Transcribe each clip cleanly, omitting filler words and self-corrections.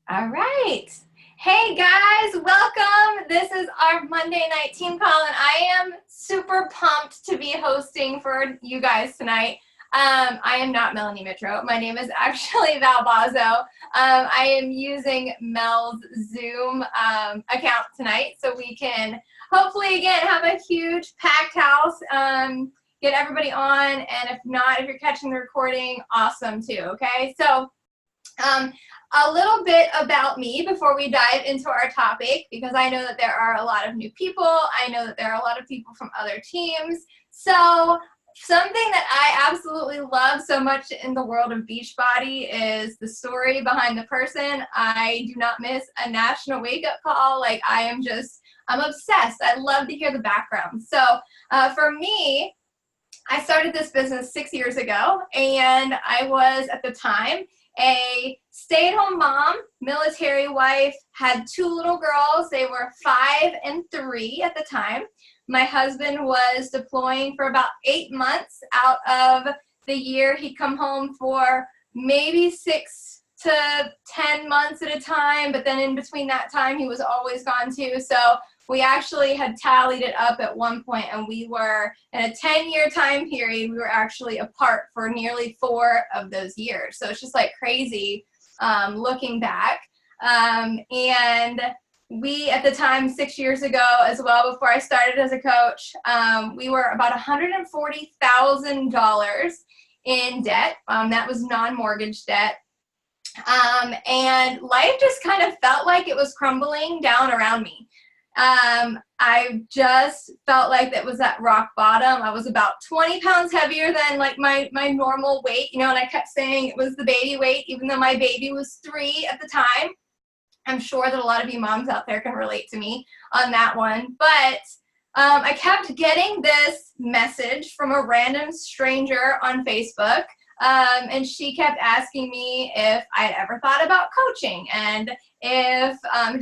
All right. Hey guys, welcome. This is our Monday night team call, and I am super pumped to be hosting for you guys tonight. I am not Melanie Mitro. My name is actually Val Bozzo. I am using Mel's Zoom account tonight so we can hopefully, again, have a huge packed house, get everybody on, and if not, if you're catching the recording, awesome too, okay? So, a little bit about me before we dive into our topic, because I know that there are a lot of new people. I know that there are a lot of people from other teams. So something that I absolutely love so much in the world of Beachbody is the story behind the person. I do not miss a national wake-up call. Like, I'm obsessed. I love to hear the background. So for me, I started this business 6 years ago, and I was, at the time, a stay-at-home mom, military wife, had 2 little girls. They were 5 and 3 at the time. My husband was deploying for about 8 months out of the year. He'd come home for maybe 6 to 10 months at a time, but then in between that time, he was always gone too. So we actually had tallied it up at one point, and we were, in a 10-year time period, we were actually apart for nearly 4 of those years. So it's just like crazy looking back. And we, at the time, 6 years ago as well, before I started as a coach, we were about $140,000 in debt. That was non-mortgage debt. And life just kind of felt like it was crumbling down around me. I just felt like that was at rock bottom. I was about 20 pounds heavier than like my normal weight, and I kept saying it was the baby weight, even though my baby was 3 at the time. I'm sure that a lot of you moms out there can relate to me on that one. But I kept getting this message from a random stranger on Facebook. And she kept asking me if I'd ever thought about coaching, and if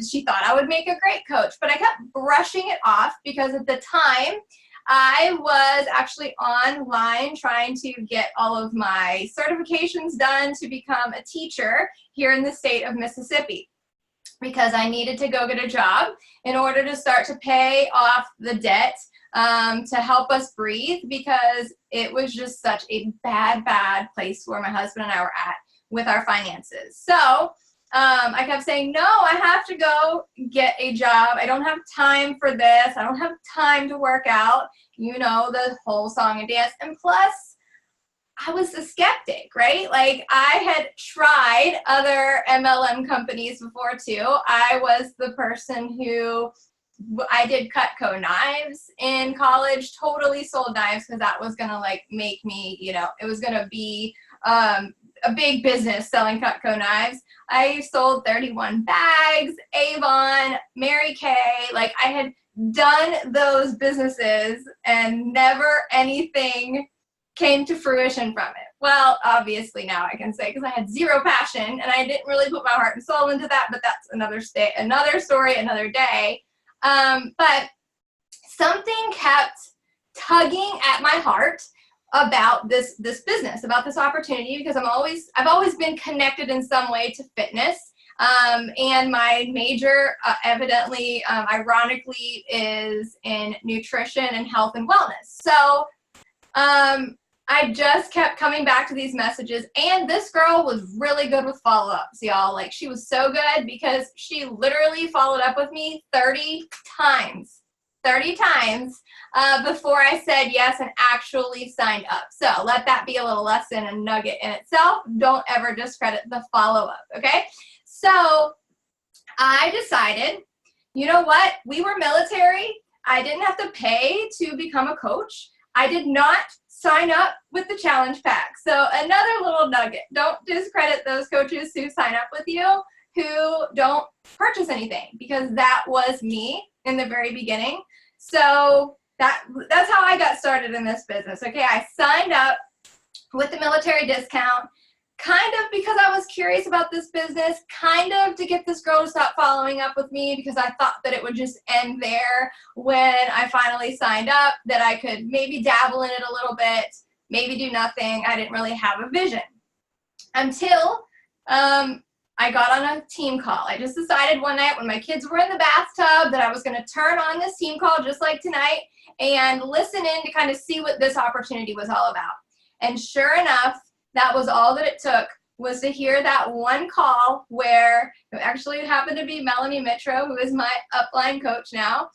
she thought I would make a great coach. But I kept brushing it off because at the time I was actually online trying to get all of my certifications done to become a teacher here in the state of Mississippi, because I needed to go get a job in order to start to pay off the debt, to help us breathe, because it was just such a bad place where my husband and I were at with our finances. So I kept saying, no, I have to go get a job. I don't have time for this. I don't have time to work out, the whole song and dance. And plus, I was a skeptic, right? Like, I had tried other MLM companies before too. I was the person who, I did Cutco knives in college, totally sold knives because that was gonna like make me, it was gonna be a big business selling Cutco knives. I sold 31 bags, Avon, Mary Kay. Like, I had done those businesses and never anything came to fruition from it. Well, obviously now I can say, because I had zero passion and I didn't really put my heart and soul into that, but that's another story, another day. But something kept tugging at my heart about this business, about this opportunity, because I've always been connected in some way to fitness. And my major, evidently, ironically, is in nutrition and health and wellness. So I just kept coming back to these messages, and this girl was really good with follow-ups, y'all. Like, she was so good because she literally followed up with me 30 times before I said yes and actually signed up. So let that be a little lesson and nugget in itself. Don't ever discredit the follow-up, okay? So I decided, you know what? We were military. I didn't have to pay to become a coach. I did not sign up with the challenge pack. So another little nugget, don't discredit those coaches who sign up with you who don't purchase anything, because that was me in the very beginning. So that's how I got started in this business. Okay, I signed up with the military discount, kind of because I was curious about this business, kind of to get this girl to stop following up with me, because I thought that it would just end there when I finally signed up, that I could maybe dabble in it a little bit, maybe do nothing. I didn't really have a vision until I got on a team call. I just decided one night when my kids were in the bathtub that I was going to turn on this team call just like tonight and listen in to kind of see what this opportunity was all about. And sure enough, that was all that it took, was to hear that one call where it actually happened to be Melanie Mitro, who is my upline coach now,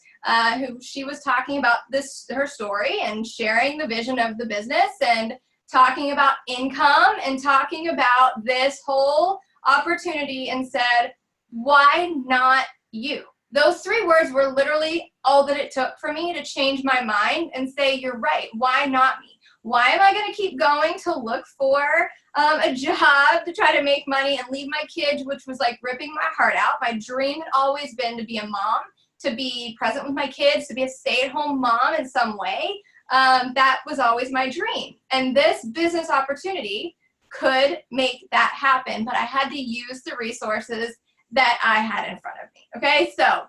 who she was talking about her story and sharing the vision of the business and talking about income and talking about this whole opportunity, and said, why not you? Those 3 words were literally all that it took for me to change my mind and say, you're right, why not me? Why am I going to keep going to look for a job to try to make money and leave my kids, which was like ripping my heart out? My dream had always been to be a mom, to be present with my kids, to be a stay-at-home mom in some way. That was always my dream. And this business opportunity could make that happen, but I had to use the resources that I had in front of me. Okay, so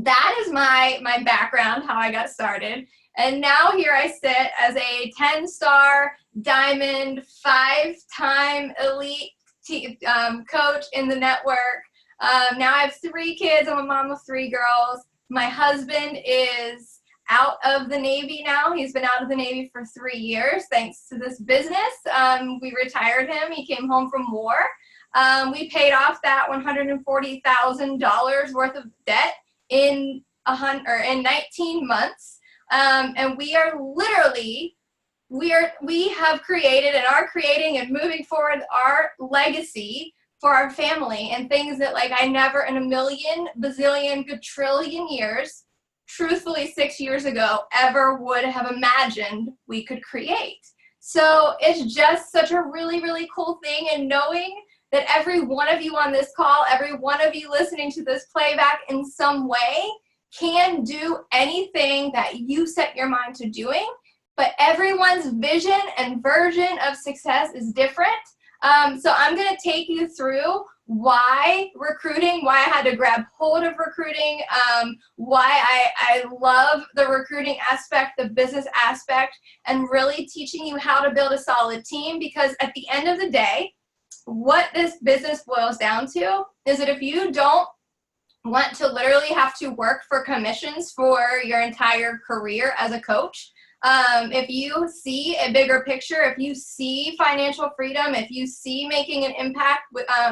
that is my background, how I got started. And now here I sit as a 10-star diamond, 5-time elite coach in the network. Now I have 3 kids. I'm a mom of 3 girls. My husband is out of the Navy now. He's been out of the Navy for 3 years thanks to this business. We retired him. He came home from war. We paid off that $140,000 worth of debt in 19 months. And we are literally, we have created and are creating and moving forward our legacy for our family, and things that like I never in a million, bazillion, quadrillion years, truthfully 6 years ago, ever would have imagined we could create. So it's just such a really, really cool thing. And knowing that every one of you on this call, every one of you listening to this playback in some way can do anything that you set your mind to doing, but everyone's vision and version of success is different. So I'm going to take you through why recruiting, why I had to grab hold of recruiting, why I love the recruiting aspect, the business aspect, and really teaching you how to build a solid team. Because at the end of the day, what this business boils down to is that if you don't want to literally have to work for commissions for your entire career as a coach, if you see a bigger picture, if you see financial freedom, if you see making an impact,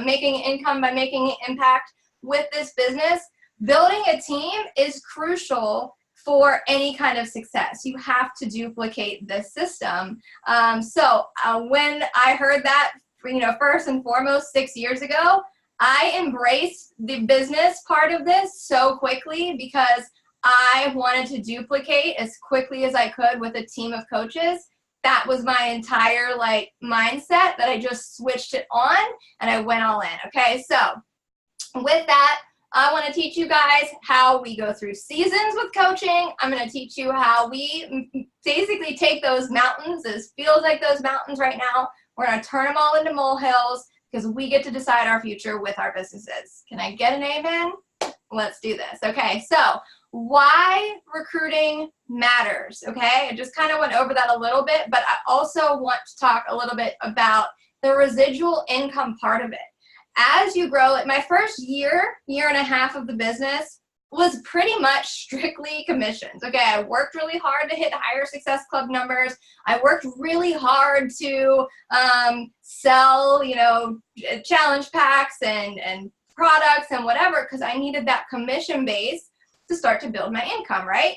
making income by making an impact with this business, building a team is crucial for any kind of success. You have to duplicate this system. So when I heard that, first and foremost 6 years ago, I embraced the business part of this so quickly because I wanted to duplicate as quickly as I could with a team of coaches. That was my entire mindset, that I just switched it on and I went all in. Okay, so with that, I want to teach you guys how we go through seasons with coaching. I'm going to teach you how we basically take those mountains, this feels like those mountains right now, we're going to turn them all into molehills because we get to decide our future with our businesses. Can I get an amen? Let's do this. Okay, so why recruiting matters, okay? I just kind of went over that a little bit, but I also want to talk a little bit about the residual income part of it. As you grow, my first year and a half of the business was pretty much strictly commissions. Okay, I worked really hard to hit higher Success Club numbers. I worked really hard to sell, challenge packs and products and whatever, because I needed that commission base to start to build my income, right?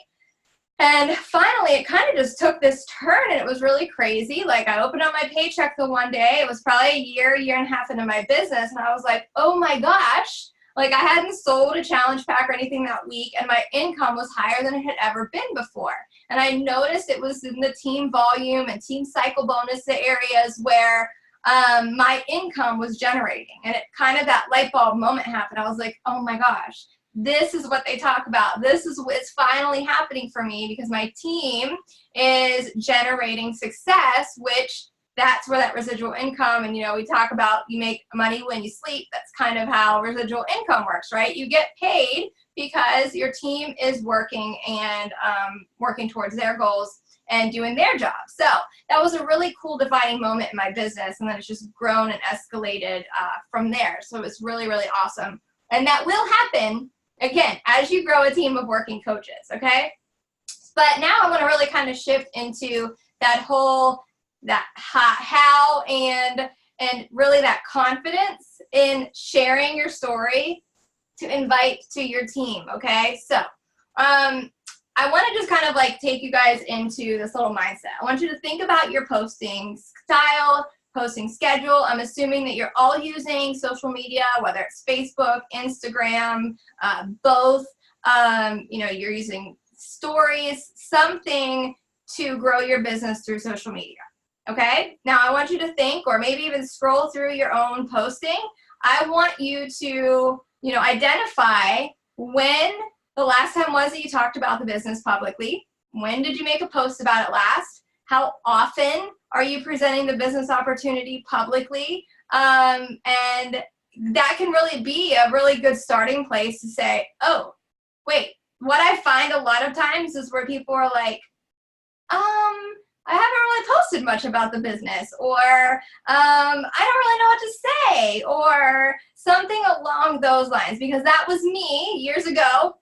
And finally, it kind of just took this turn, and it was really crazy. Like, I opened up my paycheck the one day. It was probably a year and a half into my business, and I was like, oh my gosh. Like, I hadn't sold a challenge pack or anything that week, and my income was higher than it had ever been before. And I noticed it was in the team volume and team cycle bonus areas where my income was generating. And it kind of, that light bulb moment happened. I was like, oh my gosh, this is what they talk about. This is what's finally happening for me, because my team is generating success, which that's where that residual income, and we talk about you make money when you sleep. That's kind of how residual income works, right? You get paid because your team is working and working towards their goals, and doing their job. So that was a really cool defining moment in my business, and then it's just grown and escalated from there. So it's really, really awesome. And that will happen, again, as you grow a team of working coaches, okay? But now I want to really kind of shift into that whole, that how and really that confidence in sharing your story to invite to your team, okay? So I want to just kind of like take you guys into this little mindset. I want you to think about your posting style, posting schedule. I'm assuming that you're all using social media, whether it's Facebook, Instagram, both. You know, you're using stories, something to grow your business through social media. Okay? Now I want you to think, or maybe even scroll through your own posting. I want you to, you know, identify when the last time was that you talked about the business publicly. When did you make a post about it last? How often are you presenting the business opportunity publicly? And that can really be a really good starting place to say, oh, wait, what I find a lot of times is where people are like, I haven't really posted much about the business, or I don't really know what to say, or something along those lines, because that was me years ago.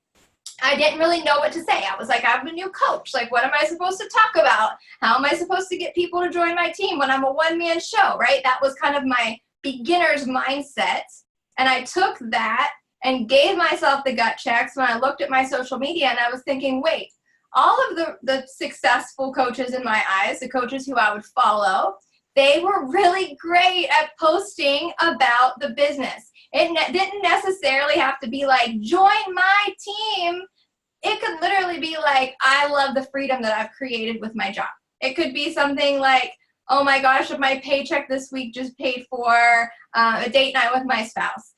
I didn't really know what to say. I was like, I'm a new coach. Like, what am I supposed to talk about? How am I supposed to get people to join my team when I'm a one-man show, right? That was kind of my beginner's mindset. And I took that and gave myself the gut checks when I looked at my social media, and I was thinking, wait, all of the successful coaches in my eyes, the coaches who I would follow, they were really great at posting about the business. It didn't necessarily have to be like, join my team. It could literally be like, I love the freedom that I've created with my job. It could be something like, oh my gosh, my paycheck this week just paid for a date night with my spouse.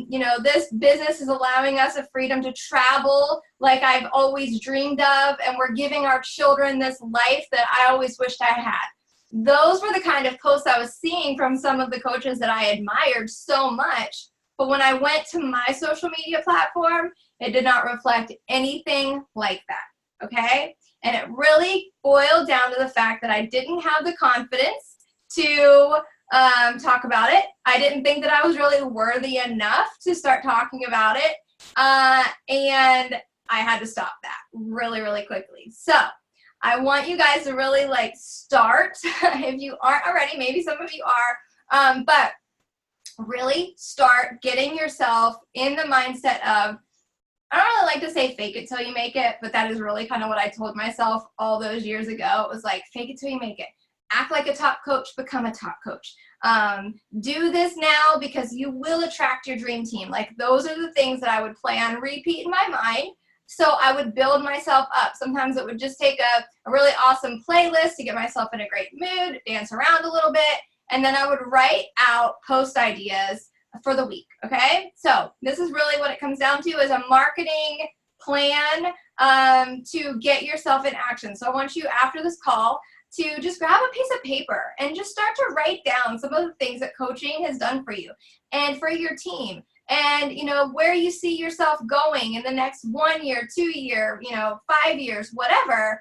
You know, this business is allowing us a freedom to travel like I've always dreamed of, and we're giving our children this life that I always wished I had. Those were the kind of posts I was seeing from some of the coaches that I admired so much. But when I went to my social media platform, it did not reflect anything like that, okay? And it really boiled down to the fact that I didn't have the confidence to talk about it. I didn't think that I was really worthy enough to start talking about it. And I had to stop that really, really quickly. So I want you guys to really like start, if you aren't already, maybe some of you are, but really start getting yourself in the mindset of, I don't really like to say fake it till you make it, but that is really kind of what I told myself all those years ago. It was like, fake it till you make it. Act like a top coach, become a top coach. Do this now because you will attract your dream team. Like, those are the things that I would play on repeat in my mind. So I would build myself up. Sometimes it would just take a really awesome playlist to get myself in a great mood, dance around a little bit, and then I would write out post ideas for the week, okay? So this is really what it comes down to, is a marketing plan to get yourself in action. So I want you, after this call, to just grab a piece of paper and just start to write down some of the things that coaching has done for you and for your team. And, you know, where you see yourself going in the next 1 year, 2 year, 5 years, whatever,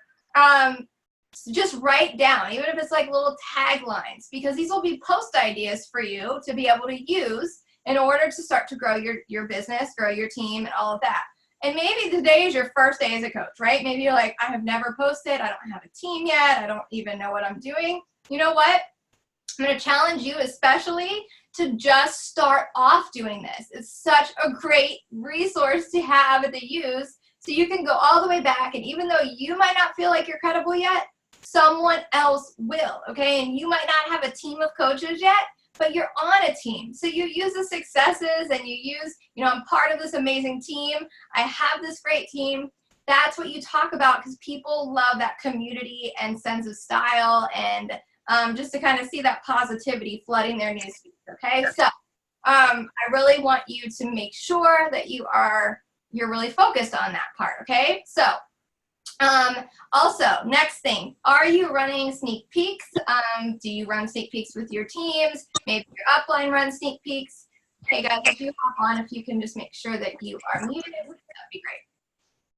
just write down, even if it's like little taglines, because these will be post ideas for you to be able to use in order to start to grow your business, grow your team, and all of that. And maybe today is your first day as a coach, right? Maybe you're like, I have never posted, I don't have a team yet, I don't even know what I'm doing. You know what? I'm going to challenge you especially to just start off doing this. It's such a great resource to have and to use, so you can go all the way back, and even though you might not feel like you're credible yet, someone else will, okay? And you might not have a team of coaches yet, but you're on a team. So you use the successes and you use, I'm part of this amazing team. I have this great team. That's what you talk about, because people love that community and sense of style, and just to kind of see that positivity flooding their newsfeed, okay? So I really want you to make sure that you're really focused on that part, okay? So also, next thing, are you running sneak peeks? Do you run sneak peeks with your teams? Maybe your upline runs sneak peeks. Hey guys, if you hop on, if you can just make sure that you are muted, that'd be great.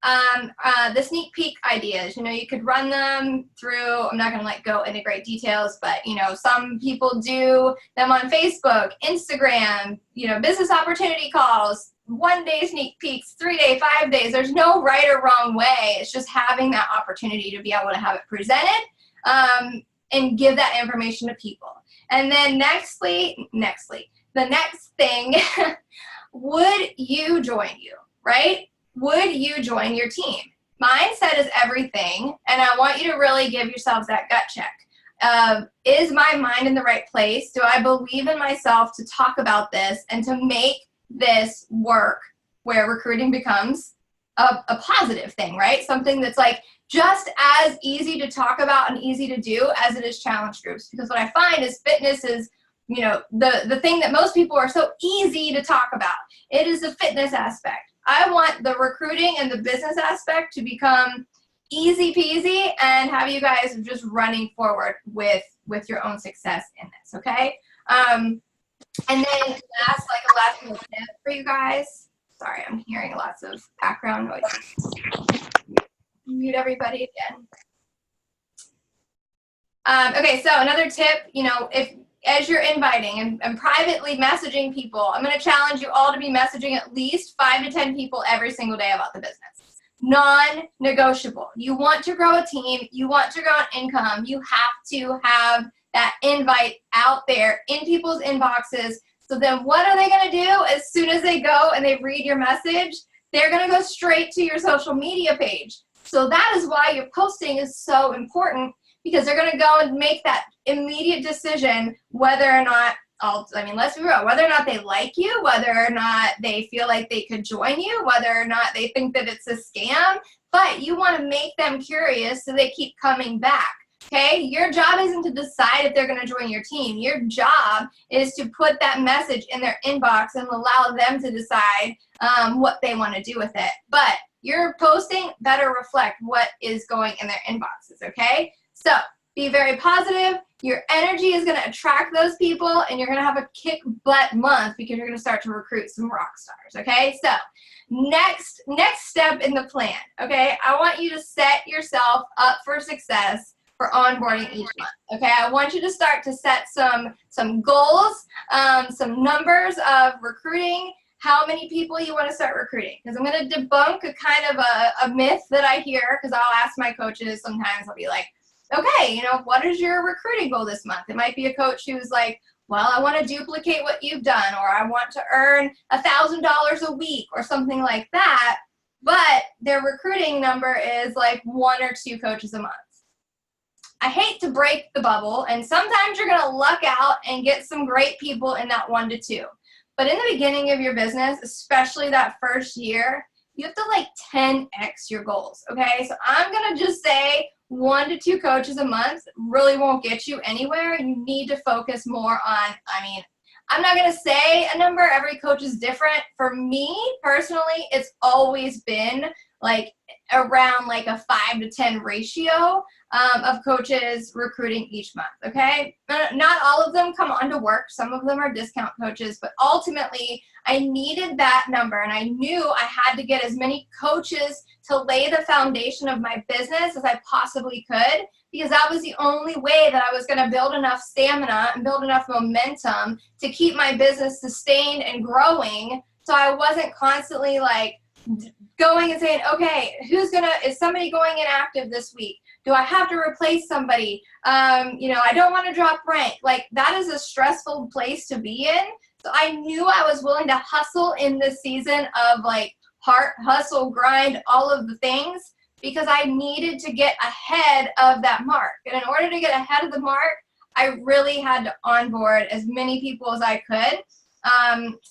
the sneak peek ideas, you know, you could run them through, I'm not going to like go into great details, but you know, some people do them on Facebook, Instagram, you know, business opportunity calls, 1 day sneak peeks, 3 day, 5 days. There's no right or wrong way. It's just having that opportunity to be able to have it presented, and give that information to people. And then the next thing, would you join you, right? Would you join your team? Mindset is everything, and I want you to really give yourselves that gut check. Is my mind in the right place? Do I believe in myself to talk about this and to make this work where recruiting becomes a positive thing, right? Something that's like just as easy to talk about and easy to do as it is challenge groups. Because what I find is fitness is, you know, the thing that most people are so easy to talk about. It is the fitness aspect. I want the recruiting and the business aspect to become easy peasy and have you guys just running forward with your own success in this, okay? And then last little tip for you guys. Sorry, I'm hearing lots of background noise. Mute everybody again. Okay, so another tip, you know, as you're inviting and privately messaging people, I'm going to challenge you all to be messaging at least 5 to 10 people every single day about the business. Non-negotiable. You want to grow a team. You want to grow an income. You have to have that invite out there in people's inboxes. So then what are they going to do as soon as they go and they read your message? They're going to go straight to your social media page. So that is why your posting is so important, because they're going to go and make that immediate decision whether or not, let's be real, whether or not they like you, whether or not they feel like they could join you, whether or not they think that it's a scam, but you want to make them curious so they keep coming back. Okay, your job isn't to decide if they're going to join your team. Your job is to put that message in their inbox and allow them to decide what they want to do with it. But your posting better reflect what is going in their inboxes, okay? So be very positive. Your energy is going to attract those people, and you're going to have a kick butt month because you're going to start to recruit some rock stars, okay? So next step in the plan, okay? I want you to set yourself up for success for onboarding each month, okay? I want you to start to set some goals, some numbers of recruiting, how many people you want to start recruiting. Because I'm going to debunk a kind of a myth that I hear, because I'll ask my coaches sometimes, I'll be like, okay, you know, what is your recruiting goal this month? It might be a coach who's like, well, I want to duplicate what you've done, or I want to earn $1,000 a week or something like that. But their recruiting number is like 1 or 2 coaches a month. I hate to break the bubble, and sometimes you're going to luck out and get some great people in that 1 to 2. But in the beginning of your business, especially that first year, you have to like 10x your goals, okay? So I'm going to just say 1 to 2 coaches a month really won't get you anywhere. You need to focus more on, I'm not going to say a number. Every coach is different. For me, personally, it's always been like around like a 5 to 10 ratio of coaches recruiting each month, okay? Not all of them come on to work. Some of them are discount coaches, but ultimately I needed that number, and I knew I had to get as many coaches to lay the foundation of my business as I possibly could, because that was the only way that I was going to build enough stamina and build enough momentum to keep my business sustained and growing, so I wasn't constantly like going and saying, okay, is somebody going inactive this week? Do I have to replace somebody? I don't want to drop rank. Like, that is a stressful place to be in. So I knew I was willing to hustle in this season of like heart, hustle, grind, all of the things, because I needed to get ahead of that mark. And in order to get ahead of the mark, I really had to onboard as many people as I could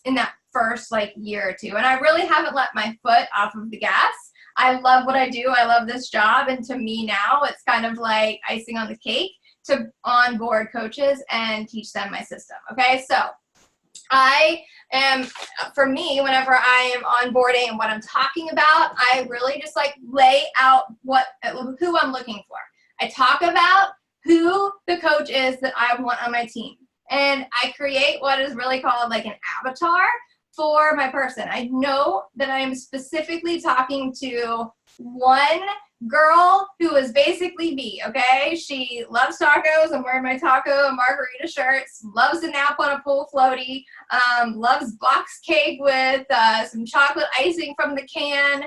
in that first like year or two. And I really haven't let my foot off of the gas. I love what I do. I love this job. And to me now, it's kind of like icing on the cake to onboard coaches and teach them my system. Okay, so for me, whenever I am onboarding and what I'm talking about, I really just like lay out who I'm looking for. I talk about who the coach is that I want on my team. And I create what is really called like an avatar for my person. I know that I am specifically talking to one girl who is basically me, okay? She loves tacos. I'm wearing my taco and margarita shirts, loves to nap on a pool floaty, loves box cake with some chocolate icing from the can.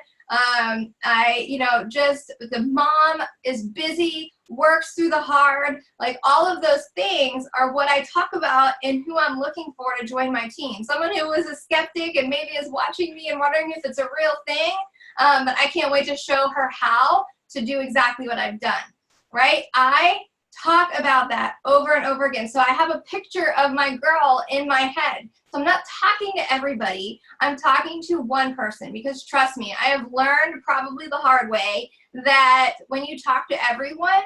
Just the mom is busy, works through the hard, like all of those things are what I talk about and who I'm looking for to join my team. Someone who is a skeptic and maybe is watching me and wondering if it's a real thing, but I can't wait to show her how to do exactly what I've done, right? I talk about that over and over again. So I have a picture of my girl in my head. So I'm not talking to everybody. I'm talking to one person because trust me, I have learned probably the hard way that when you talk to everyone,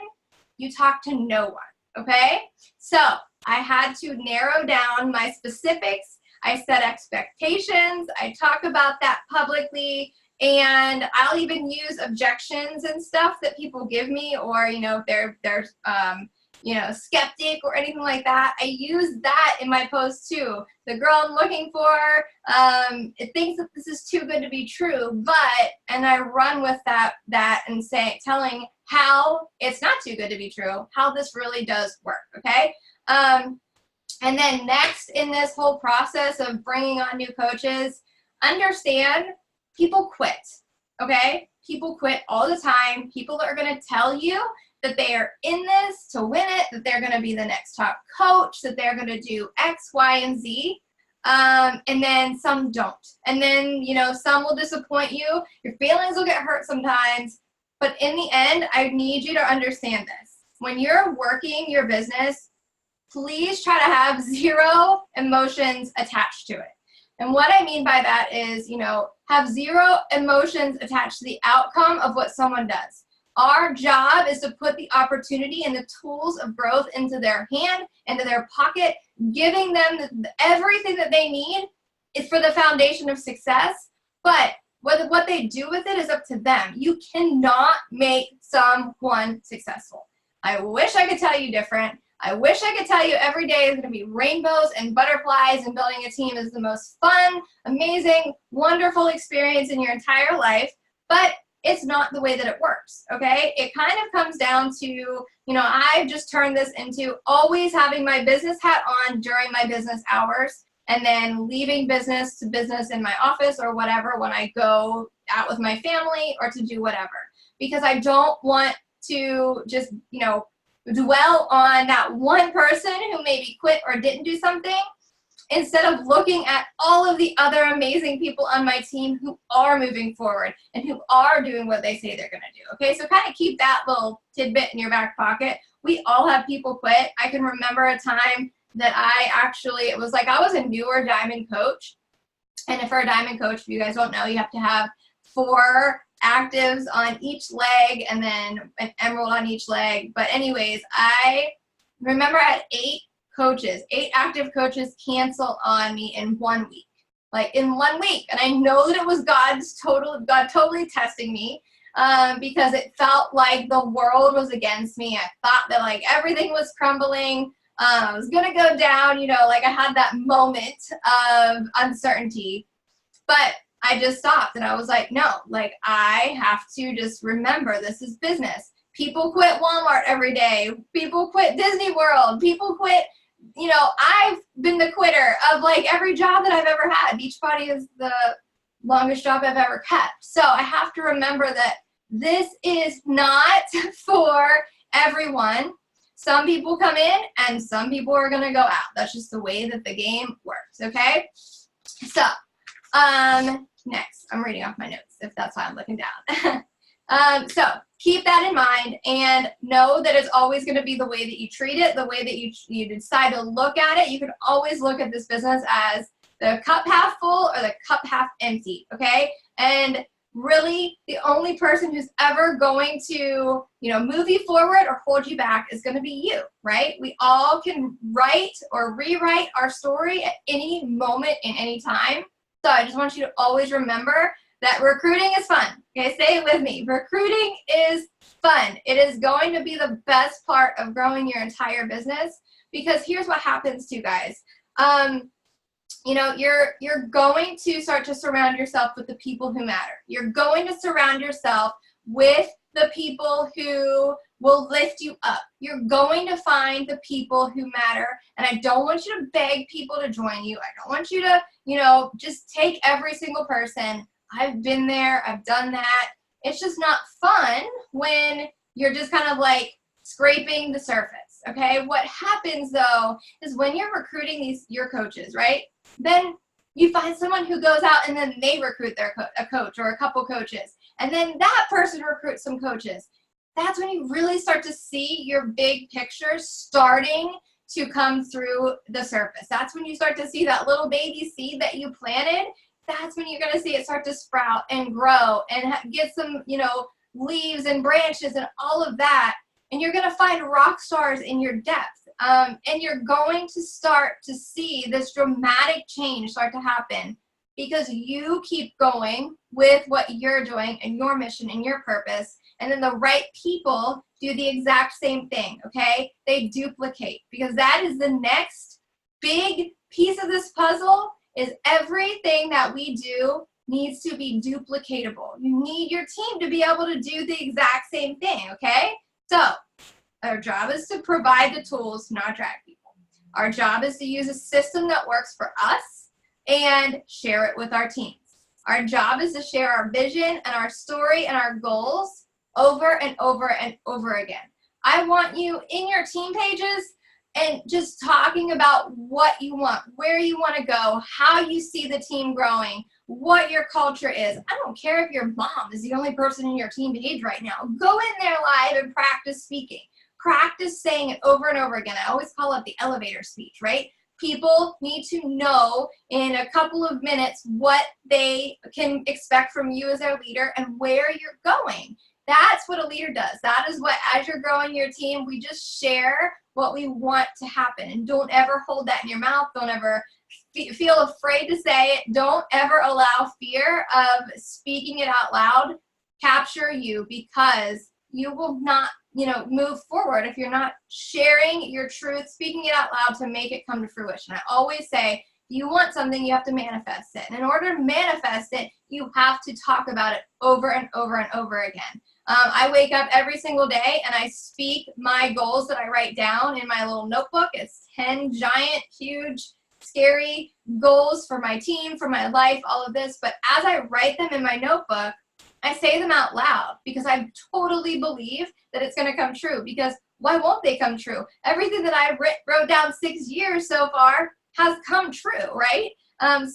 you talk to no one, okay? So I had to narrow down my specifics. I set expectations. I talk about that publicly. And I'll even use objections and stuff that people give me, or, if they're skeptic or anything like that. I use that in my posts too. The girl I'm looking for it thinks that this is too good to be true, and I run with that and telling how it's not too good to be true, how this really does work, okay? And then next in this whole process of bringing on new coaches, understand people quit, okay? People quit all the time. People are going to tell you that they are in this to win it, that they're going to be the next top coach, that they're going to do X, Y, and Z, and then some don't. And then, some will disappoint you. Your feelings will get hurt sometimes. But in the end, I need you to understand this. When you're working your business, please try to have zero emotions attached to it. And what I mean by that is, have zero emotions attached to the outcome of what someone does. Our job is to put the opportunity and the tools of growth into their hand, into their pocket, giving them everything that they need is for the foundation of success. But what they do with it is up to them. You cannot make someone successful. I wish I could tell you different. I wish I could tell you every day is going to be rainbows and butterflies and building a team is the most fun, amazing, wonderful experience in your entire life, but it's not the way that it works, okay? It kind of comes down to, I've just turned this into always having my business hat on during my business hours and then leaving business to business in my office or whatever when I go out with my family or to do whatever, because I don't want to just, dwell on that one person who maybe quit or didn't do something instead of looking at all of the other amazing people on my team who are moving forward and who are doing what they say they're going to do. Okay, so kind of keep that little tidbit in your back pocket. We all have people quit. I can remember a time that it was like I was a newer diamond coach. And for a diamond coach, if you guys don't know, you have to have 4 actives on each leg and then an emerald on each leg. But anyways, I remember I had 8 active coaches cancel on me in 1 week. Like in 1 week. And I know that it was God totally testing me because it felt like the world was against me. I thought that like everything was crumbling. I was going to go down, like I had that moment of uncertainty. But I just stopped and I was like, no, like I have to just remember this is business. People quit Walmart every day. People quit Disney World. People quit, I've been the quitter of like every job that I've ever had. Beachbody is the longest job I've ever kept. So I have to remember that this is not for everyone. Some people come in and some people are going to go out. That's just the way that the game works. Okay. So, next, I'm reading off my notes if that's why I'm looking down. So keep that in mind and know that it's always going to be the way that you treat it, the way that you decide to look at it. You can always look at this business as the cup half full or the cup half empty, okay? And really the only person who's ever going to, move you forward or hold you back is going to be you, right? We all can write or rewrite our story at any moment in any time. So I just want you to always remember that recruiting is fun. Okay, say it with me. Recruiting is fun. It is going to be the best part of growing your entire business because here's what happens to you guys. you're going to start to surround yourself with the people who matter. You're going to surround yourself with the people who will lift you up. You're going to find the people who matter. And I don't want you to beg people to join you. I don't want you to, just take every single person. I've been there. I've done that. It's just not fun when you're just kind of like scraping the surface. Okay. What happens though is when you're recruiting your coaches, right? Then you find someone who goes out and then they recruit a coach or a couple coaches. And then that person recruits some coaches. That's when you really start to see your big picture starting to come through the surface. That's when you start to see that little baby seed that you planted. That's when you're going to see it start to sprout and grow and get some, leaves and branches and all of that. And you're going to find rock stars in your depth. And you're going to start to see this dramatic change start to happen because you keep going with what you're doing and your mission and your purpose. And then the right people do the exact same thing, okay? They duplicate, because that is the next big piece of this puzzle. Is everything that we do needs to be duplicatable. You need your team to be able to do the exact same thing, okay? So our job is to provide the tools, not drag people. Our job is to use a system that works for us and share it with our teams. Our job is to share our vision and our story and our goals over and over and over again. I want you in your team pages and just talking about what you want, where you want to go, how you see the team growing, what your culture is. I don't care if your mom is the only person in your team page right now. Go in there live and practice speaking. Practice saying it over and over again. I always call it the elevator speech, right? People need to know in a couple of minutes what they can expect from you as their leader and where you're going. That's what a leader does. That is what, as you're growing your team, we just share what we want to happen. And don't ever hold that in your mouth. Don't ever feel afraid to say it. Don't ever allow fear of speaking it out loud capture you, because you will not, move forward if you're not sharing your truth, speaking it out loud to make it come to fruition. I always say, if you want something, you have to manifest it. And in order to manifest it, you have to talk about it over and over and over again. I wake up every single day and I speak my goals that I write down in my little notebook. It's 10 giant, huge, scary goals for my team, for my life, all of this. But as I write them in my notebook, I say them out loud because I totally believe that it's going to come true. Because why won't they come true? Everything that I wrote down 6 years so far has come true, right?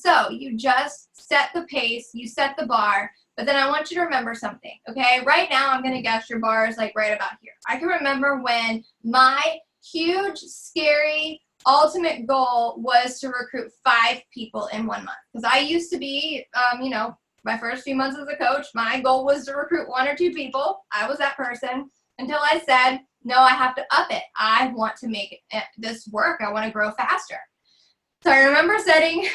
So you just set the pace, you set the bar. But then I want you to remember something, okay? Right now, I'm going to guess your bar is like right about here. I can remember when my huge, scary, ultimate goal was to recruit 5 people in 1 month. Because I used to be, my first few months as a coach, my goal was to recruit 1 or 2 people. I was that person until I said, no, I have to up it. I want to make this work. I want to grow faster. So I remember setting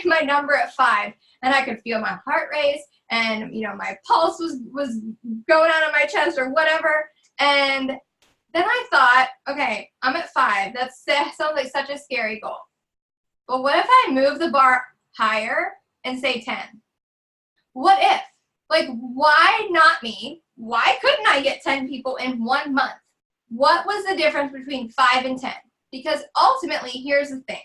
my number at 5, and I could feel my heart race, and my pulse was going out of my chest or whatever. And then I thought, okay, I'm at 5. That sounds like such a scary goal. But what if I move the bar higher and say 10? What if? Like, why not me? Why couldn't I get 10 people in 1 month? What was the difference between 5 and 10? Because ultimately, here's the thing.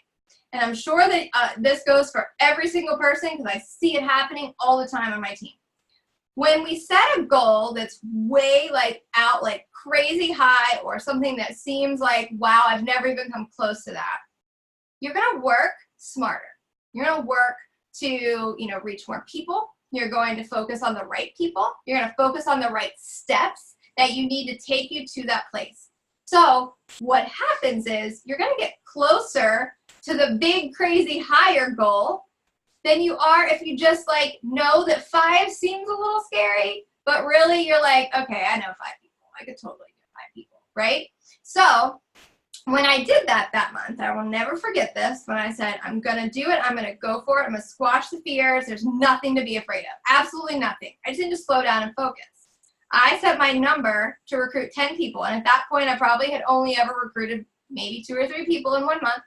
And I'm sure that this goes for every single person because I see it happening all the time on my team. When we set a goal that's way out crazy high, or something that seems like, wow, I've never even come close to that, you're going to work smarter. You're going to work to, reach more people. You're going to focus on the right people. You're going to focus on the right steps that you need to take you to that place. So what happens is you're going to get closer to the big, crazy, higher goal than you are if you just know that 5 seems a little scary, but really you're like, okay, I know 5 people. I could totally get 5 people, right? So when I did that month, I will never forget this, when I said, I'm going to do it. I'm going to go for it. I'm going to squash the fears. There's nothing to be afraid of. Absolutely nothing. I just need to slow down and focus. I set my number to recruit 10 people. And at that point, I probably had only ever recruited maybe 2 or 3 people in 1 month.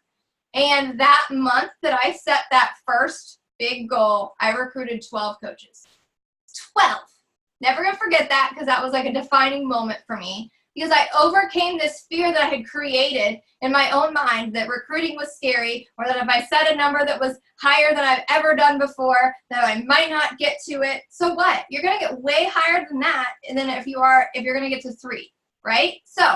And that month that I set that first big goal, I recruited 12 coaches. 12. Never gonna forget that, because that was like a defining moment for me, because I overcame this fear that I had created in my own mind that recruiting was scary, or that if I set a number that was higher than I've ever done before, that I might not get to it. So what? You're gonna get way higher than that, and then if you're gonna get to 3, right? So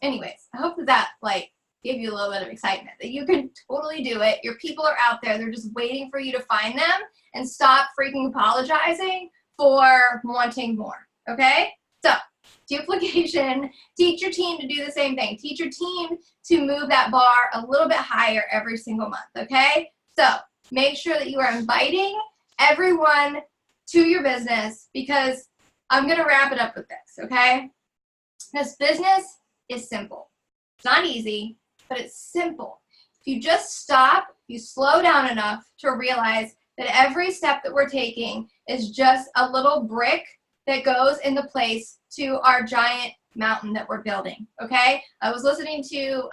anyways, I hope that like gave you a little bit of excitement that you can totally do it. Your people are out there. They're just waiting for you to find them, and stop freaking apologizing for wanting more, okay? So duplication, teach your team to do the same thing. Teach your team to move that bar a little bit higher every single month, okay? So make sure that you are inviting everyone to your business, because I'm gonna wrap it up with this, okay? This business is simple. It's not easy, but it's simple. If you just stop, you slow down enough to realize that every step that we're taking is just a little brick that goes into place to our giant mountain that we're building, okay? I was listening to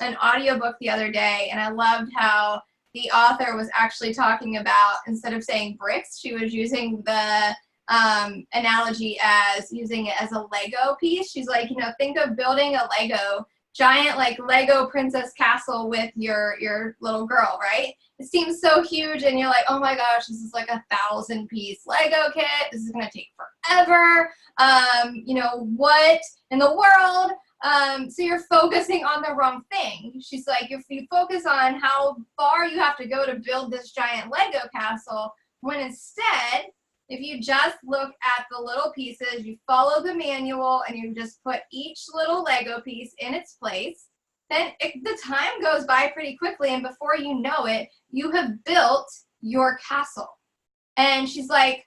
an audiobook the other day, and I loved how the author was actually talking about, instead of saying bricks, she was using the analogy as using it as a Lego piece. She's like, think of building a giant like Lego princess castle with your little girl, right? It seems so huge, and you're like, oh my gosh, this is like a 1,000-piece Lego kit. This is gonna take forever. What in the world? So you're focusing on the wrong thing. She's like, if you focus on how far you have to go to build this giant Lego castle, when instead, if you just look at the little pieces, you follow the manual, and you just put each little Lego piece in its place, then the time goes by pretty quickly, and before you know it, you have built your castle. And she's like,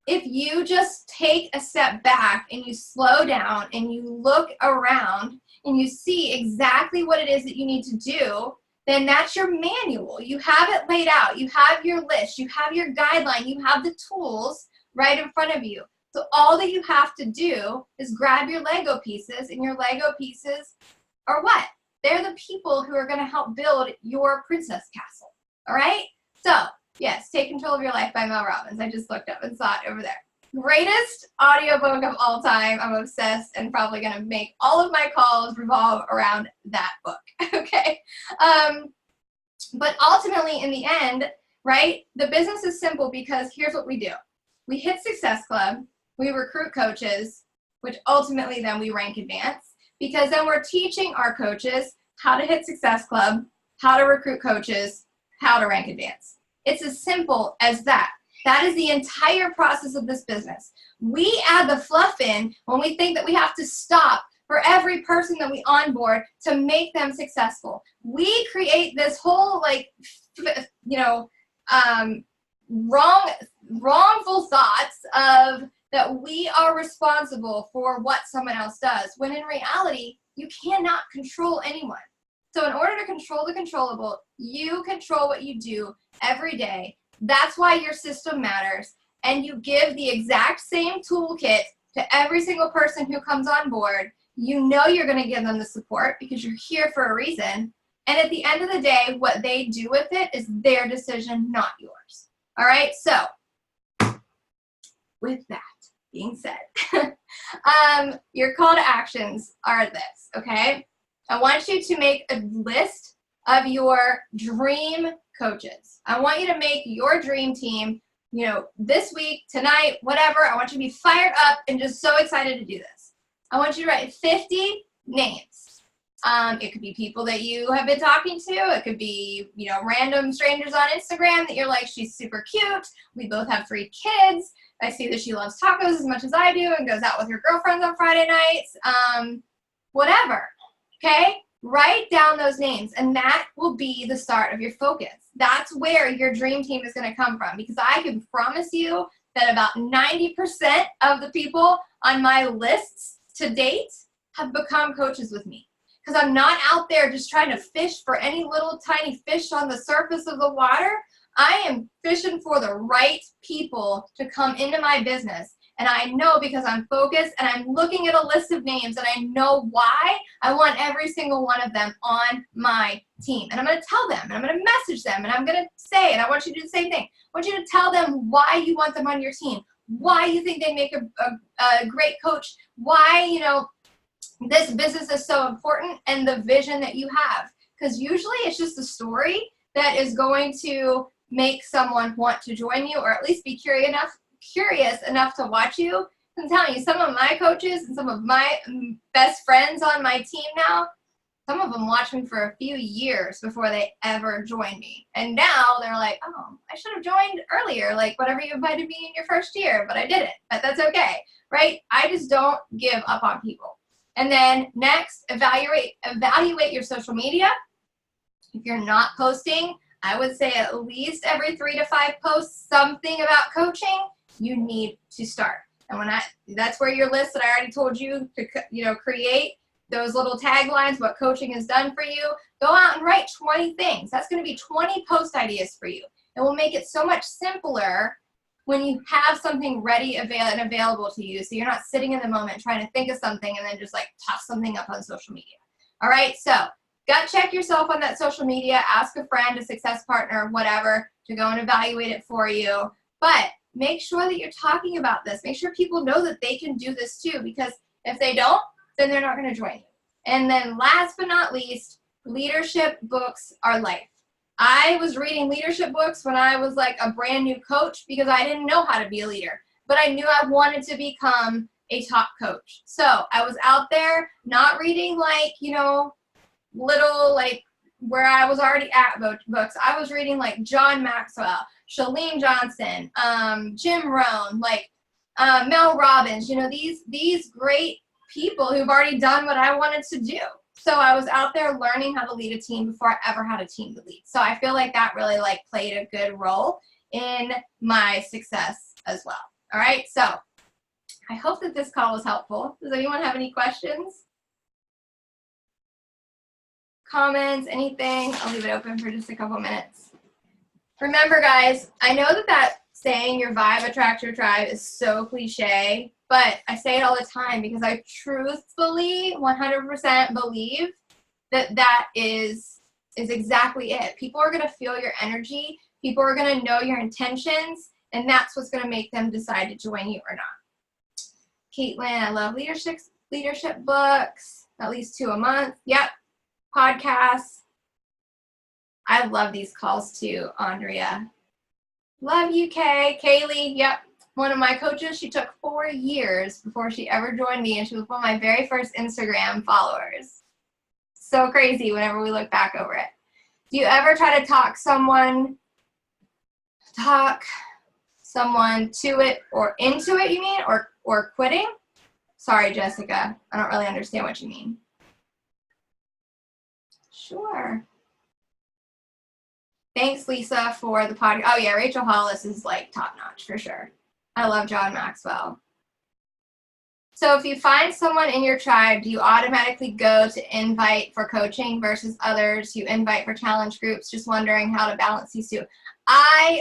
if you just take a step back and you slow down and you look around and you see exactly what it is that you need to do, then that's your manual. You have it laid out. You have your list. You have your guideline. You have the tools right in front of you. So all that you have to do is grab your Lego pieces, and your Lego pieces are what? They're the people who are going to help build your princess castle. All right? So, yes, Take Control of Your Life by Mel Robbins. I just looked up and saw it over there. Greatest audiobook of all time. I'm obsessed, and probably going to make all of my calls revolve around that book. Okay? But ultimately, in the end, right, the business is simple, because here's what we do. We hit Success Club. We recruit coaches, which ultimately then we rank advance, because then we're teaching our coaches how to hit Success Club, how to recruit coaches, how to rank advance. It's as simple as that. That is the entire process of this business. We add the fluff in when we think that we have to stop for every person that we onboard to make them successful. We create this whole wrongful thoughts of that we are responsible for what someone else does, when in reality, you cannot control anyone. So in order to control the controllable, you control what you do every day. That's why your system matters. And you give the exact same toolkit to every single person who comes on board. You know you're going to give them the support because you're here for a reason. And at the end of the day, what they do with it is their decision, not yours. All right? So with that being said, your call to actions are this, okay? I want you to make a list of your dream coaches. I want you to make your dream team, this week, tonight, whatever. I want you to be fired up and just so excited to do this. I want you to write 50 names. It could be people that you have been talking to. It could be, random strangers on Instagram that you're like, she's super cute. We both have 3 kids. I see that she loves tacos as much as I do and goes out with her girlfriends on Friday nights. Whatever, okay? Write down those names, and that will be the start of your focus. That's where your dream team is going to come from, because I can promise you that about 90% of the people on my lists to date have become coaches with me. Because I'm not out there just trying to fish for any little tiny fish on the surface of the water. I am fishing for the right people to come into my business. And I know because I'm focused and I'm looking at a list of names and I know why I want every single one of them on my team. And I'm going to tell them and I'm going to message them and I'm going to say, and I want you to do the same thing. I want you to tell them why you want them on your team, why you think they make a great coach, why, you know, this business is so important and the vision that you have. Because usually it's just a story that is going to make someone want to join you or at least be curious enough to watch you. I'm telling you, some of my coaches and some of my best friends on my team now, some of them watched me for a few years before they ever joined me. And now they're like, oh, I should have joined earlier, like whatever you invited me in your first year, but I didn't. But that's okay, right? I just don't give up on people. And then next, evaluate your social media. If you're not posting, I would say at least every 3 to 5 posts, something about coaching, you need to start. And that's where your list that I already told you to, you know, create those little taglines, what coaching has done for you. Go out and write 20 things. That's going to be 20 post ideas for you. It will make it so much simpler when you have something ready and available to you. So you're not sitting in the moment trying to think of something and then just like toss something up on social media. All right, so gut check yourself on that social media. Ask a friend, a success partner, whatever, to go and evaluate it for you. But make sure that you're talking about this. Make sure people know that they can do this too, because if they don't, then they're not going to join you. And then last but not least, leadership books are life. I was reading leadership books when I was like a brand new coach because I didn't know how to be a leader, but I knew I wanted to become a top coach. So I was out there not reading like, you know, little like where I was already at books. I was reading like John Maxwell, Chalene Johnson, Jim Rohn, like Mel Robbins, you know, these great people who've already done what I wanted to do. So I was out there learning how to lead a team before I ever had a team to lead. So I feel like that really like played a good role in my success as well. All right, so I hope that this call was helpful. Does anyone have any questions? Comments, anything? I'll leave it open for just a couple minutes. Remember, guys, I know that saying your vibe attracts your tribe is so cliche, but I say it all the time because I truthfully 100% believe that is exactly it. People are going to feel your energy. People are going to know your intentions, and that's what's going to make them decide to join you or not. Caitlin, I love leadership books, at least 2 a month. Yep. Podcasts. I love these calls too, Andrea. Love you, Kay. Kaylee, yep. One of my coaches, she took 4 years before she ever joined me, and she was one of my very first Instagram followers. So crazy whenever we look back over it. Do you ever try to talk someone to it or into it, you mean, or quitting? Sorry, Jessica. I don't really understand what you mean. Sure. Thanks, Lisa, for the podcast. Oh, yeah, Rachel Hollis is, like, top-notch, for sure. I love John Maxwell. So if you find someone in your tribe, do you automatically go to invite for coaching versus others you invite for challenge groups? Just wondering how to balance these two.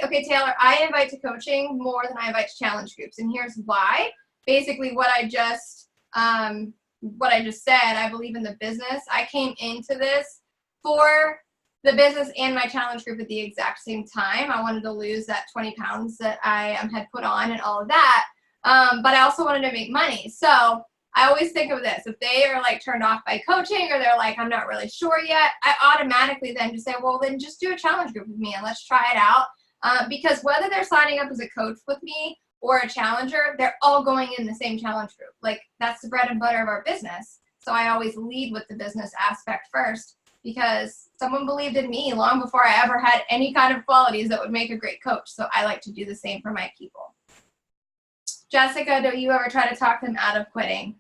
Okay, Taylor, I invite to coaching more than I invite to challenge groups, and here's why. Basically, what I just said, I believe in the business. I came into this for the business and my challenge group at the exact same time. I wanted to lose that 20 pounds that I had put on and all of that. But I also wanted to make money. So I always think of this. If they are like turned off by coaching or they're like, I'm not really sure yet, I automatically then just say, well, then just do a challenge group with me and let's try it out. Because whether they're signing up as a coach with me or a challenger, they're all going in the same challenge group. Like that's the bread and butter of our business. So I always lead with the business aspect first because someone believed in me long before I ever had any kind of qualities that would make a great coach. So I like to do the same for my people. Jessica, do you ever try to talk them out of quitting?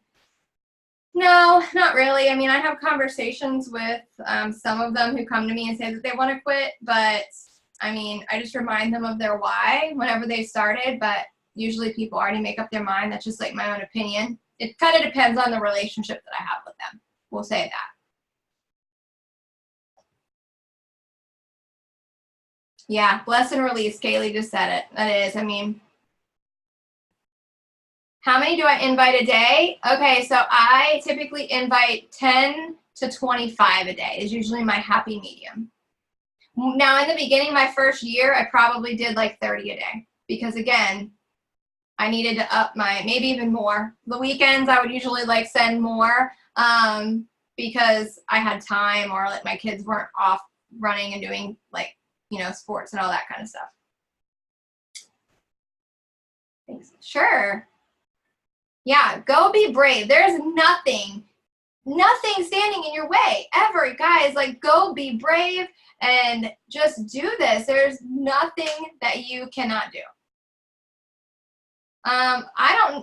No, not really. I mean, I have conversations with some of them who come to me and say that they want to quit, but I mean, I just remind them of their why whenever they started, but usually people already make up their mind. That's just like my own opinion. It kind of depends on the relationship that I have with them. We'll say that. Yeah, bless and release. Kaylee just said it. That is, I mean, How many do I invite a day? Okay, so I typically invite 10 to 25 a day is usually my happy medium. Now, in the beginning, my first year, I probably did like 30 a day because, again, I needed to up my, maybe even more. The weekends, I would usually like send more because I had time or like my kids weren't off running and doing like, you know, sports and all that kind of stuff. Thanks. Sure. Yeah, go be brave. There's nothing standing in your way ever, guys. Like, go be brave and just do this. There's nothing that you cannot do.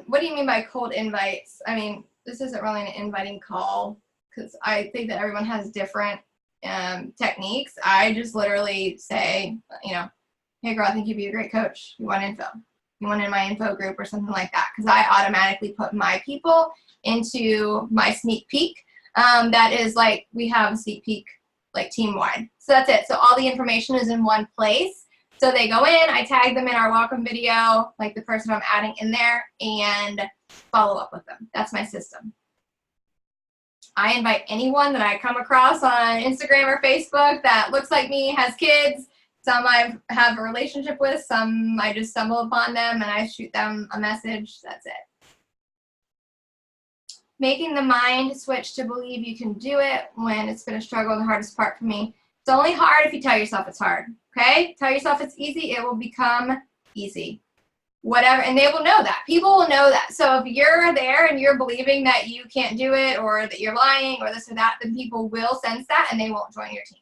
What do you mean by cold invites? I mean, this isn't really an inviting call because I think that everyone has different techniques. I just literally say, you know, hey girl, I think you'd be a great coach. You want info? You want in my info group or something like that? Because I automatically put my people into my sneak peek. That is like, we have a sneak peek like team wide. So that's it. So all the information is in one place. So they go in, I tag them in our welcome video, like the person I'm adding in there, and follow up with them. That's my system. I invite anyone that I come across on Instagram or Facebook that looks like me, has kids. Some I have a relationship with, some I just stumble upon them and I shoot them a message. That's it. Making the mind switch to believe you can do it when it's been a struggle, the hardest part for me. It's only hard if you tell yourself it's hard, okay? Tell yourself it's easy, it will become easy. Whatever, and they will know that. People will know that. So if you're there and you're believing that you can't do it or that you're lying or this or that, then people will sense that and they won't join your team.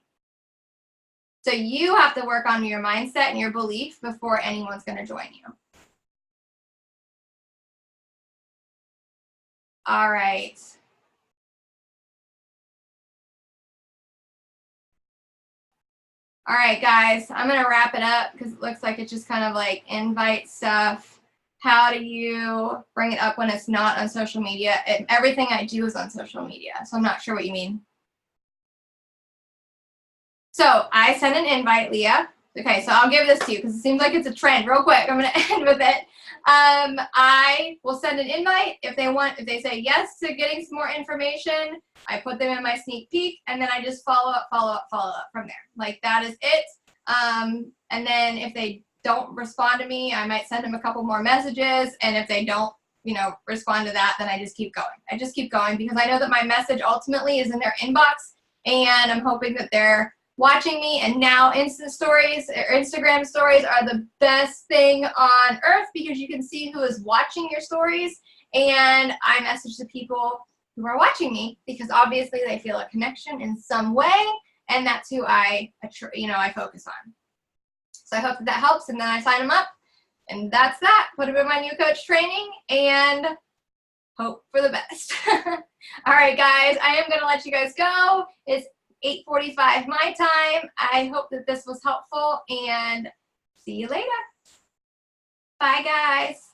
So you have to work on your mindset and your belief before anyone's going to join you. All right. All right, guys, I'm going to wrap it up because it looks like it's just kind of like invite stuff. How do you bring it up when it's not on social media? Everything I do is on social media, so I'm not sure what you mean. So I send an invite, Leah. Okay, so I'll give this to you because it seems like it's a trend. Real quick, I'm going to end with it. I will send an invite if they say yes to getting some more information. I put them in my sneak peek, and then I just follow up from there. Like, that is it. And then if they don't respond to me, I might send them a couple more messages, and if they don't, you know, respond to that, then I just keep going. I just keep going because I know that my message ultimately is in their inbox, and I'm hoping that they're watching me. And now instant stories or Instagram stories are the best thing on earth because you can see who is watching your stories, and I message the people who are watching me because obviously they feel a connection in some way, and that's who I focus on. So I hope that helps, and then I sign them up, and that's that. Put them in my new coach training and hope for the best. All right, guys, I am going to let you guys go. It's 8:45 my time. I hope that this was helpful, and see you later. Bye, guys.